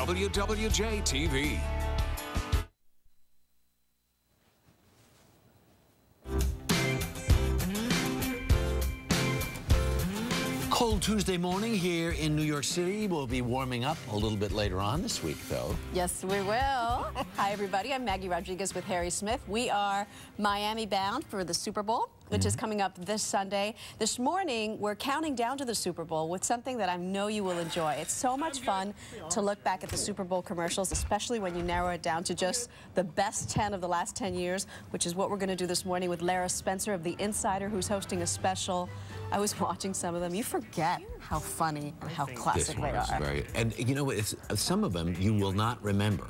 WWJ-TV. Cold Tuesday morning here in New York City. We'll be warming up a little bit later on this week, though. Yes, we will. Hi, everybody. I'm Maggie Rodriguez with Harry Smith. We are Miami bound for the Super Bowl, which is coming up this Sunday. This morning, we're counting down to the Super Bowl with something that I know you will enjoy. It's so much fun to look back at the Super Bowl commercials, especially when you narrow it down to just the best 10 of the last 10 years, which is what we're going to do this morning with Lara Spencer of The Insider, who's hosting a special. I was watching some of them. You forget how funny and how classic they are. And you know, some of them you will not remember.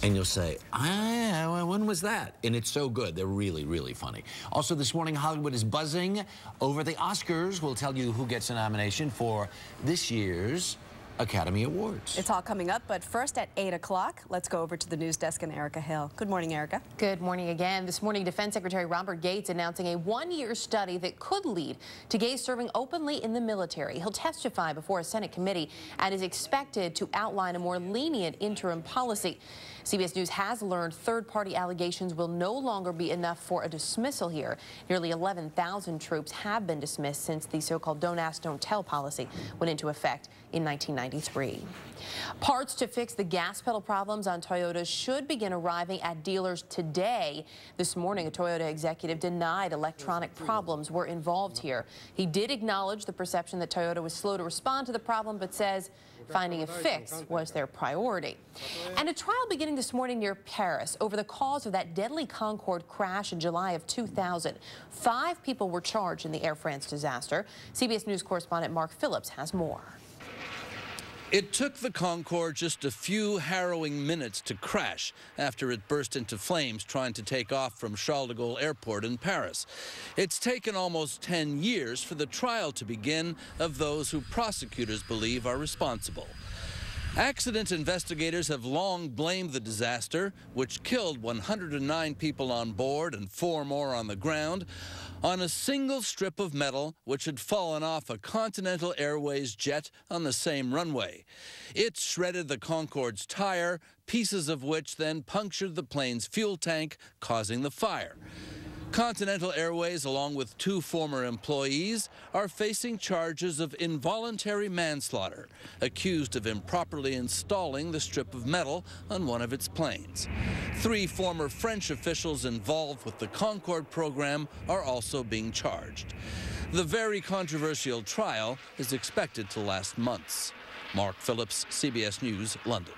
And you'll say, when was that? And it's so good. They're really, really funny. Also this morning, Hollywood is buzzing over the Oscars. We'll tell you who gets a nomination for this year's Academy Awards. It's all coming up, but first at 8 o'clock, let's go over to the news desk and Erica Hill. Good morning, Erica. Good morning again. This morning, Defense Secretary Robert Gates announcing a one-year study that could lead to gays serving openly in the military. He'll testify before a Senate committee and is expected to outline a more lenient interim policy. CBS News has learned third-party allegations will no longer be enough for a dismissal here. Nearly 11,000 troops have been dismissed since the so-called Don't Ask, Don't Tell policy went into effect in 1993. Parts to fix the gas pedal problems on Toyotas should begin arriving at dealers today. This morning, a Toyota executive denied electronic problems were involved here. He did acknowledge the perception that Toyota was slow to respond to the problem, but says finding a fix was their priority. And a trial beginning this morning near Paris over the cause of that deadly Concorde crash in July of 2000. 5 people were charged in the Air France disaster. CBS News correspondent Mark Phillips has more. It took the Concorde just a few harrowing minutes to crash after it burst into flames trying to take off from Charles de Gaulle Airport in Paris. It's taken almost 10 years for the trial to begin of those who prosecutors believe are responsible. Accident investigators have long blamed the disaster, which killed 109 people on board and 4 more on the ground, on a single strip of metal which had fallen off a Continental Airways jet on the same runway. It shredded the Concorde's tire, pieces of which then punctured the plane's fuel tank, causing the fire. Continental Airways, along with 2 former employees, are facing charges of involuntary manslaughter, accused of improperly installing the strip of metal on one of its planes. 3 former French officials involved with the Concorde program are also being charged. The very controversial trial is expected to last months. Mark Phillips, CBS News, London.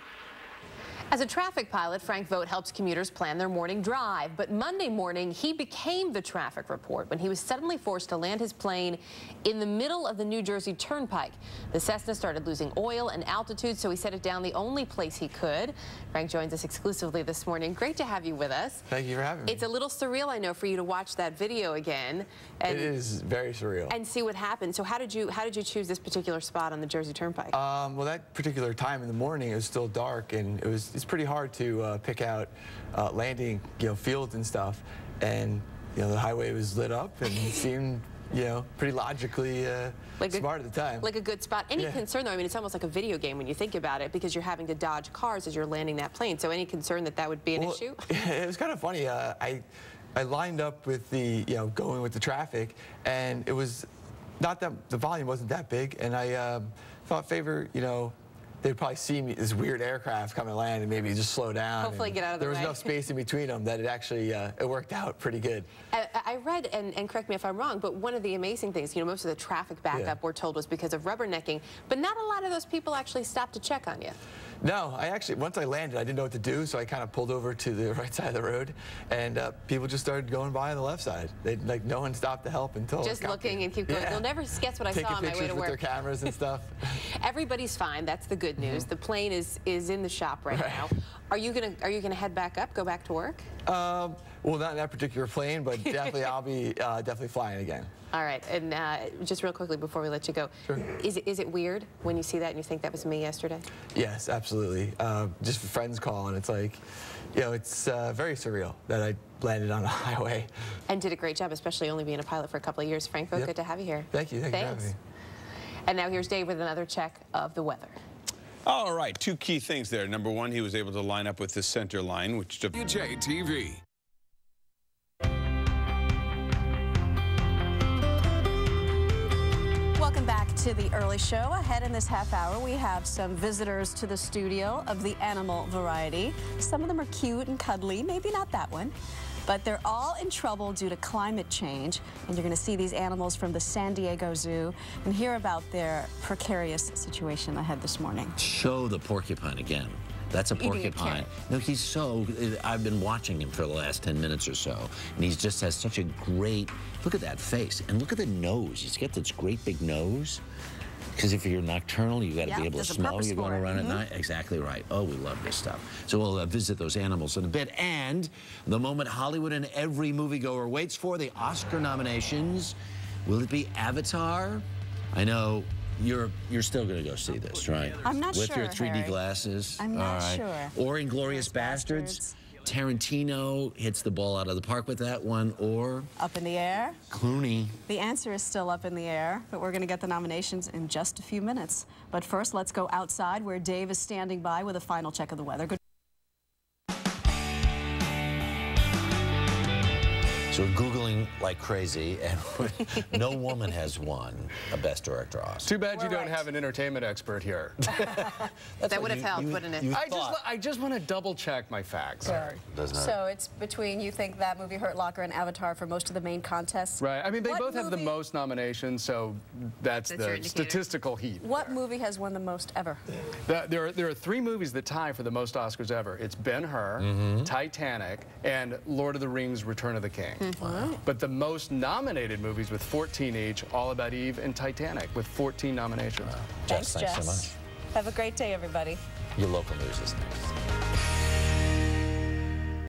As a traffic pilot, Frank Vogt helps commuters plan their morning drive. But Monday morning, he became the traffic report when he was suddenly forced to land his plane in the middle of the New Jersey Turnpike. The Cessna started losing oil and altitude, so he set it down the only place he could. Frank joins us exclusively this morning. Great to have you with us. Thank you for having me. It's a little surreal, I know, for you to watch that video again. And, it is very surreal. And see what happened. So how did you choose this particular spot on the Jersey Turnpike? Well, that particular time in the morning, it was still dark, and it's pretty hard to pick out landing, fields and stuff. And the highway was lit up and it seemed, pretty logically smart at the time. Like a good spot. Any concern, though? I mean, it's almost like a video game when you think about it, because you're having to dodge cars as you're landing that plane. So any concern that that would be an issue? It was kind of funny. I lined up with the, going with the traffic, and it was not that the volume wasn't that big, and I thought they'd probably see me, this weird aircraft come and land, and maybe just slow down. Hopefully get out of the way. There was enough space in between them that it actually, it worked out pretty good. I read, and correct me if I'm wrong, but one of the amazing things, most of the traffic backup we're told was because of rubbernecking, but not a lot of those people actually stopped to check on you. No, once I landed, I didn't know what to do, so I kind of pulled over to the right side of the road, and people just started going by on the left side. No one stopped to help until just looking and keep going. You'll never guess what I saw on my way to work. Taking pictures with their cameras and stuff. Everybody's fine. That's the good news. The plane is in the shop right now. Are you gonna head back up, go back to work? Well, not in that particular plane, but definitely I'll be definitely flying again. All right, and just real quickly before we let you go, is it weird when you see that and you think that was me yesterday? Yes, absolutely. Just friends call, and it's like, it's very surreal that I landed on a highway. And did a great job, especially only being a pilot for a couple of years. Frank Vogt, good to have you here. Thank you. Thanks for having me. And now here's Dave with another check of the weather. All right, two key things there. Number one, he was able to line up with the center line, which WWJ-TV. Welcome back to the Early Show. Ahead in this half hour, we have some visitors to the studio of the animal variety. Some of them are cute and cuddly, maybe not that one. But they're all in trouble due to climate change. And you're going to see these animals from the San Diego Zoo and hear about their precarious situation ahead this morning. Show the porcupine again. That's a porcupine. No, he's so, I've been watching him for the last 10 minutes or so, and he just has such a great, look at that face, and look at the nose. He's got this great big nose. Because if you're nocturnal, you got to be able to smell you're going to run at night. Exactly right. Oh, we love this stuff. So we'll visit those animals in a bit. And the moment Hollywood and every moviegoer waits for, the Oscar nominations. Will it be Avatar? I know you're still going to go see this, right? I'm not sure, With your 3D Harry. glasses? I'm not sure. Or Inglourious Bastards? Tarantino hits the ball out of the park with that one, or Up in the air? Clooney. The answer is still up in the air, but we're going to get the nominations in just a few minutes. But first, let's go outside where Dave is standing by with a final check of the weather. Good. So we're Googling like crazy, and no woman has won a Best Director Oscar. Too bad you don't have an entertainment expert here. That would have helped, wouldn't it? I just want to double check my facts. Sorry. So it's between, you think, that movie Hurt Locker and Avatar for most of the main contests? Right. I mean, they What both have the movie- most nominations, so that's your the indicator. statistical heat. What movie has won the most ever? There are three movies that tie for the most Oscars ever. It's Ben-Hur, Titanic, and Lord of the Rings: Return of the King. But the most nominated movies with 14 each, All About Eve and Titanic, with 14 nominations. Jess, thanks so much. Have a great day, everybody. Your local news is next.